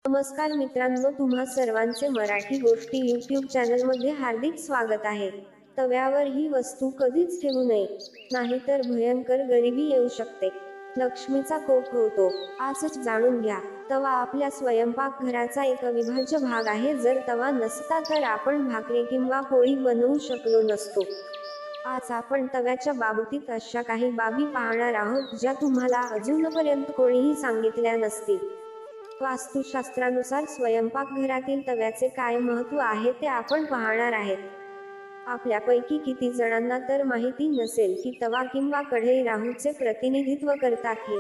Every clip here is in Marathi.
नमस्कार मित्रांनो, तुम्हा सर्वांचे मराठी गोष्टी यूट्यूब चॅनलमध्ये हार्दिक स्वागत आहे. तव्यावर ही वस्तू कधीच ठेवू नये, नाहीतर भयंकर गरिबी येऊ शकते. लक्ष्मीचा कोप होतो. आजच जाणून घ्या. तवा आपल्या स्वयंपाकघराचा एक अविभाज्य भाग आहे. जर तवा नसता तर आपण भाकरी किंवा पोळी बनवू शकलो नसतो. आज आपण तव्याच्या बाबतीत अशा काही बाबी पाहणार आहोत ज्या तुम्हाला अजूनपर्यंत कोणीही सांगितल्या नसतील. वास्तुशास्त्रानुसार स्वयंपाकघरातील तव्याचे काय महत्त्व आहे ते आपण पाहणार आहेत. आपल्यापैकी किती जणांना तर माहिती नसेल की तवा किंवा कढई राहूचे प्रतिनिधित्व करतात. हे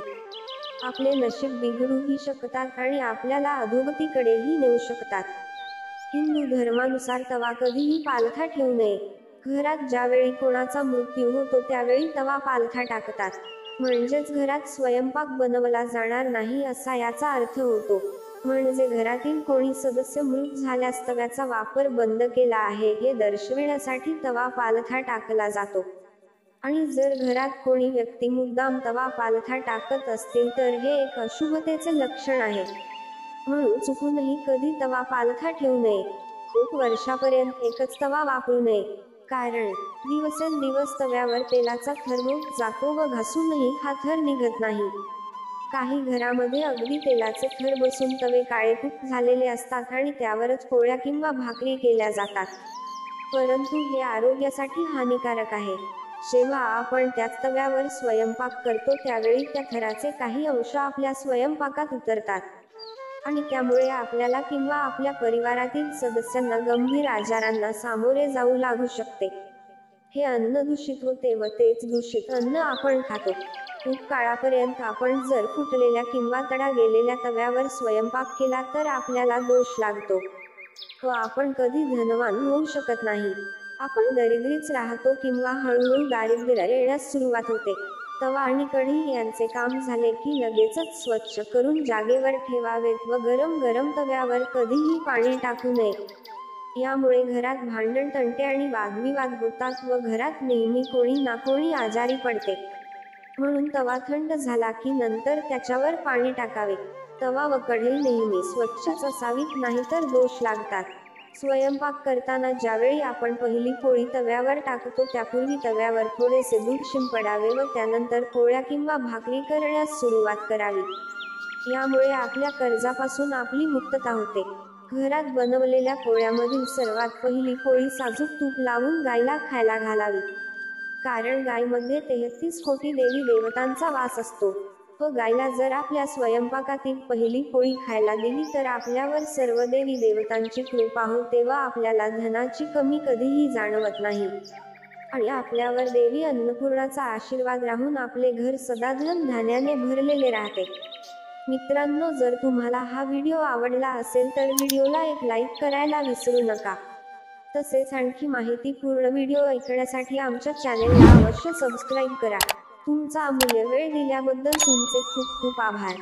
आपले नशीब बिघडूही शकतात आणि आपल्याला अधोगतीकडेही नेऊ शकतात. हिंदू धर्मानुसार तवा कधीही पालथा ठेवू नये. घरात ज्यावेळी कोणाचा मृत्यू होतो त्यावेळी तवा पालथा टाकतात. म्हणजेच घरात स्वयंपाक बनवला जाणार नाही असा याचा अर्थ होतो. म्हणजे घरातील कोणी सदस्य मृत झाल्यास तव्याचा वापर बंद केला आहे हे दर्शविण्यासाठी तवा पालथा टाकला जातो. आणि जर घरात कोणी व्यक्ती मुद्दाम तवा पालथा टाकत असतील तर हे एक अशुभतेचे लक्षण आहे. म्हणून चुकूनही कधी तवा पालथा ठेवू नये. खूप वर्षापर्यंत एकच तवा वापरू नये. कारण दिवसेंदिवस तव्यावर तेलाचा थर होत जातो व घासूनही हा थर निघत नाही. काही घरामध्ये अगदी तेलाचे थर बसून तवे काळेकुट झालेले असतात आणि त्यावरच पोळ्या किंवा भाकरी केल्या जातात. परंतु हे आरोग्यासाठी हानिकारक आहे. जेव्हा आपण त्याच तव्यावर स्वयंपाक करतो त्यावेळी त्या थराचे काही अंश आपल्या स्वयंपाकात उतरतात आणि त्यामुळे आपल्याला किंवा आपल्या परिवारातील सदस्यांना गंभीर आजारांना सामोरे जाऊ लागू शकते. हे अन्न दूषित होते व तेच दूषित अन्न आपण खातो. खूप काळापर्यंत आपण जर फुटलेल्या किंवा तडा गेलेल्या तव्यावर स्वयंपाक केला तर आपल्याला दोष लागतो व आपण कधी धनवान होऊ शकत नाही. आपण दरिद्रीच राहतो किंवा हळूहळू दारिद्र्य येण्यास सुरुवात होते. तवा आणि कढई यांचे काम झाले की लगेचच स्वच्छ करून जागेवर ठेवावेत व गरम गरम तव्यावर कधीही पाणी टाकू नये. यामुळे घरात भांडण तंटे आणि वादविवाद होतात व घरात नेहमी कोणी ना कोणी आजारी पडते. म्हणून तवा थंड झाला की नंतर त्याच्यावर पाणी टाकावे. तवा व कढई नेहमी स्वच्छच असावीत, नाहीतर दोष लागतात. स्वयंपाक करताना ज्यावेळी आपण पहिली पोळी तव्यावर टाकतो त्यापूर्वी तव्यावर थोडेसे दूध शिंपडावे व त्यानंतर पोळ्या किंवा भाकरी करण्यास सुरुवात करावी. यामुळे आपल्या कर्जापासून आपली मुक्तता होते. घरात बनवलेल्या पोळ्यामधील सर्वात पहिली पोळी साजूक तूप लावून गायला खायला घालावी. कारण गायमध्ये 33 कोटी देवी देवतांचा वास असतो व गायला जर आपल्या स्वयंपाकातील पहिली पोळी खायला दिली तर आपल्यावर सर्व देवी देवतांची कृपा होते व आपल्याला धनाची कमी कधीही जाणवत नाही आणि आपल्यावर देवी अन्नपूर्णाचा आशीर्वाद राहून आपले घर सदा धन धान्याने भरलेले राहते. मित्रांनो, जर तुम्हाला हा व्हिडिओ आवडला असेल तर व्हिडिओला एक लाईक करायला विसरू नका. तसेच आणखी माहितीपूर्ण व्हिडिओ ऐकण्यासाठी आमच्या चॅनेलला अवश्य सबस्क्राईब करा. तुमचा अमूल्य वेळ दिल्याबद्दल तुमचे खूप खूप आभार.